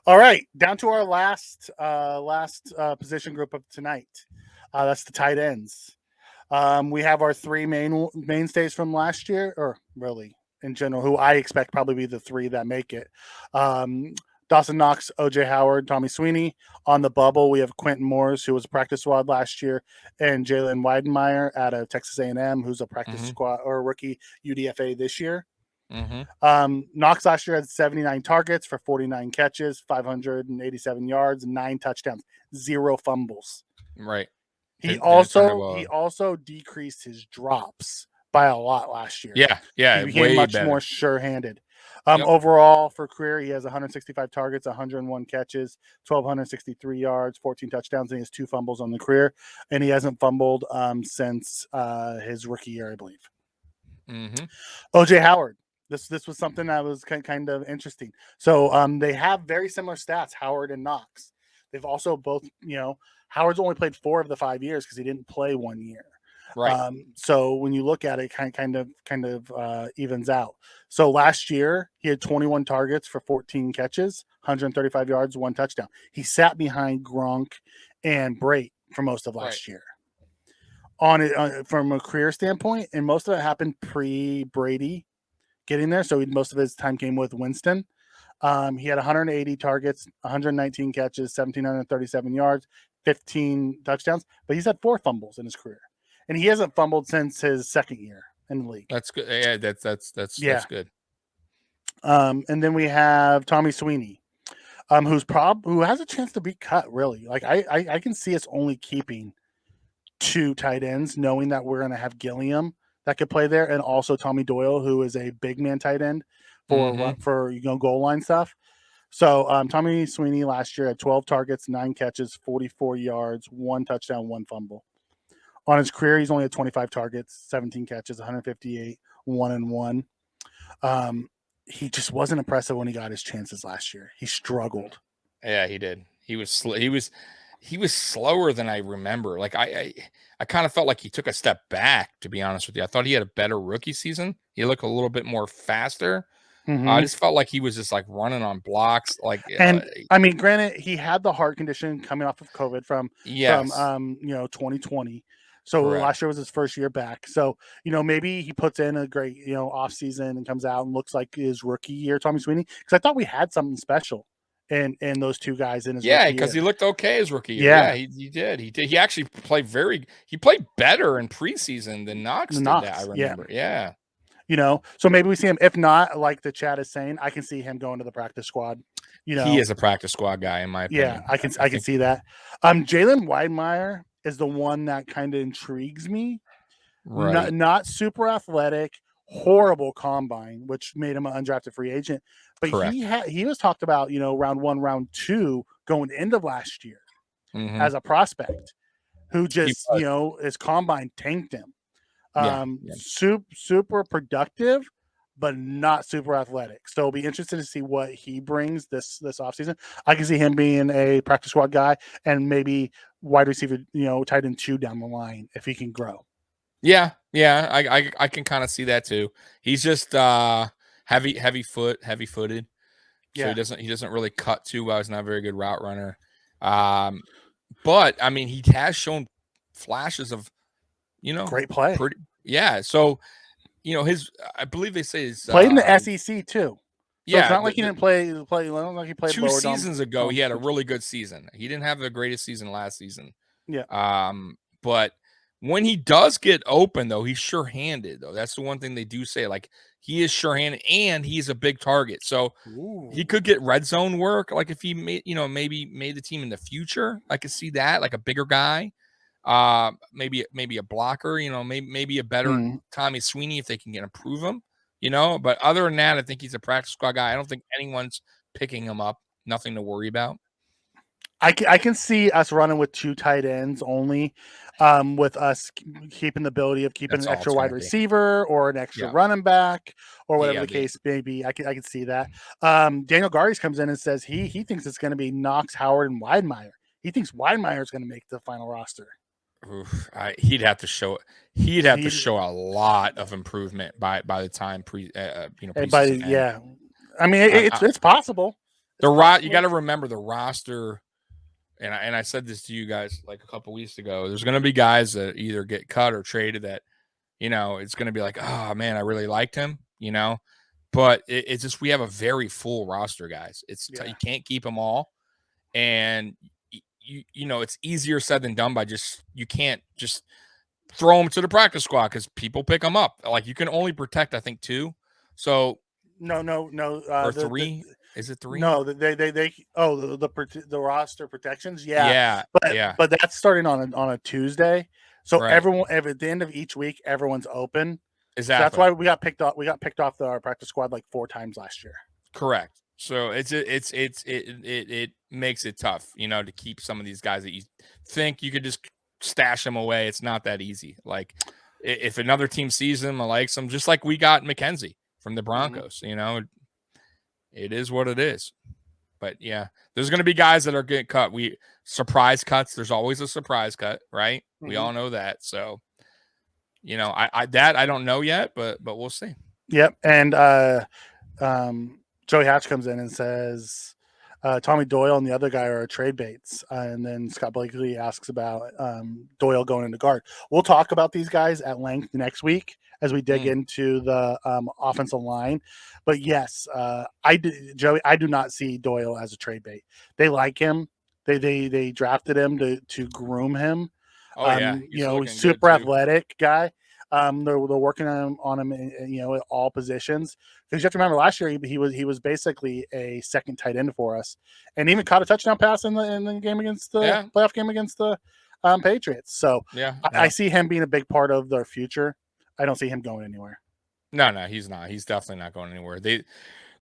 All right, down to our last position group of tonight. That's the tight ends. We have our three mainstays from last year, or really in general, who I expect probably be the three that make it. Um, Dawson Knox, OJ Howard, Tommy Sweeney. On the bubble, we have Quentin Morris, who was a practice squad last year, and Jalen Weidmeier out of Texas A&M, who's a practice squad or rookie UDFA this year. Knox last year had 79 targets for 49 catches, 587 yards, and 9 touchdowns, 0 fumbles. Right. He also decreased his drops by a lot last year. Yeah. He became much more sure-handed. Overall, for career, he has 165 targets, 101 catches, 1,263 yards, 14 touchdowns, and he has 2 fumbles on the career. And he hasn't fumbled since his rookie year, I believe. OJ Howard. This was something that was kind of interesting. So they have very similar stats, Howard and Knox. They've also both, Howard's only played 4 of the 5 years because he didn't play 1 year. Right. So when you look at it, kind of evens out. So last year he had 21 targets for 14 catches, 135 yards, 1 touchdown. He sat behind Gronk and Brait for most of last year. From a career standpoint, and most of it happened pre-Brady getting there. So most of his time came with Winston. He had 180 targets, 119 catches, 1,737 yards, 15 touchdowns, but he's had 4 fumbles in his career. And he hasn't fumbled since his second year in the league. That's good. Yeah, that's good. And then we have Tommy Sweeney, who has a chance to be cut, really. Like I can see us only keeping 2 tight ends, knowing that we're going to have Gilliam that could play there, and also Tommy Doyle, who is a big man tight end for goal line stuff. So Tommy Sweeney last year had 12 targets, 9 catches, 44 yards, 1 touchdown, 1 fumble. On his career, he's only had 25 targets, 17 catches, 158, 1-1. He just wasn't impressive when he got his chances last year. He struggled. Yeah, he did. He was slower than I remember. Like I kind of felt like he took a step back, to be honest with you. I thought he had a better rookie season. He looked a little bit more faster. I just felt like he was just like running on blocks. Granted, he had the heart condition coming off of COVID from 2020. So last year was his first year back. So, maybe he puts in a great, off season and comes out and looks like his rookie year, Tommy Sweeney. Because I thought we had something special in those 2 guys in his rookie year. Because he looked okay his rookie year. Yeah, he did. He actually played he played better in preseason than Knox did that, I remember. Yeah. So maybe we see him. If not, like the chat is saying, I can see him going to the practice squad. He is a practice squad guy, in my opinion. Yeah, I can see that. Jalen Weidmeier is the one that kind of intrigues me. Right. Not super athletic, horrible combine, which made him an undrafted free agent. But he was talked about, round 1, round 2 going into last year as a prospect who just, his combine tanked him. Super productive, but not super athletic. So it'll be interesting to see what he brings this offseason. I can see him being a practice squad guy and maybe wide receiver, tight end 2 down the line if he can grow. Yeah, I can kind of see that too. He's just heavy-footed. So he doesn't really cut too well. He's not a very good route runner. But I mean, he has shown flashes of great play. So, I believe they say he's played in the SEC too. So it's not like he didn't play. Like he played 2 seasons ago. He had a really good season. He didn't have the greatest season last season. Yeah. But when he does get open, though, he's sure-handed. Though that's the one thing they do say. Like he is sure-handed, and he's a big target. So he could get red zone work. Like if he maybe made the team in the future, I could see that. Like a bigger guy. Maybe a blocker, maybe a better Tommy Sweeney if they can improve him, but other than that, I think he's a practice squad guy. I don't think anyone's picking him up. Nothing to worry about. I can see us running with 2 tight ends only, with us keeping the ability of keeping an extra wide receiver or an extra running back or whatever the case may be. I can see that. Daniel Garies comes in and says he thinks it's going to be Knox, Howard, and Weidmeier. He thinks Weidmeier is going to make the final roster. Oof, he'd have to show a lot of improvement by the time preseason. I mean, it's possible. You possible. got to remember the roster, and I said this to you guys like a couple weeks ago. There's going to be guys that either get cut or traded that, it's going to be like, oh man, I really liked him, but it's just we have a very full roster, guys. You can't keep them all, and it's easier said than done by you can't just throw them to the practice squad because people pick them up. Like you can only protect, I think, 2. So no. or 3. Is it 3? No, the roster protections. Yeah. But that's starting on a Tuesday. So Right. everyone at the end of each week, everyone's open. Exactly. So that's why we got picked off. We got picked off our practice squad like 4 times last year. Correct. So it makes it tough, to keep some of these guys that you think you could just stash them away. It's not that easy. Like if another team sees them and likes them, just like we got McKenzie from the Broncos, it is what it is. But yeah, there's going to be guys that are getting cut. Surprise cuts. There's always a surprise cut, right? Mm-hmm. We all know that. So, I don't know yet, but we'll see. Yep. And Joey Hatch comes in and says Tommy Doyle and the other guy are trade baits. And then Scott Blakely asks about Doyle going into guard. We'll talk about these guys at length next week as we dig into the offensive line. But yes, Joey, I do not see Doyle as a trade bait. They like him. They drafted him to groom him. Oh yeah, super athletic guy. They're working on him at all positions, because you have to remember last year he was basically a second tight end for us, and even caught a touchdown pass in the game against the playoff game against the Patriots. So I see him being a big part of their future. I don't see him going anywhere. No, he's not. He's definitely not going anywhere.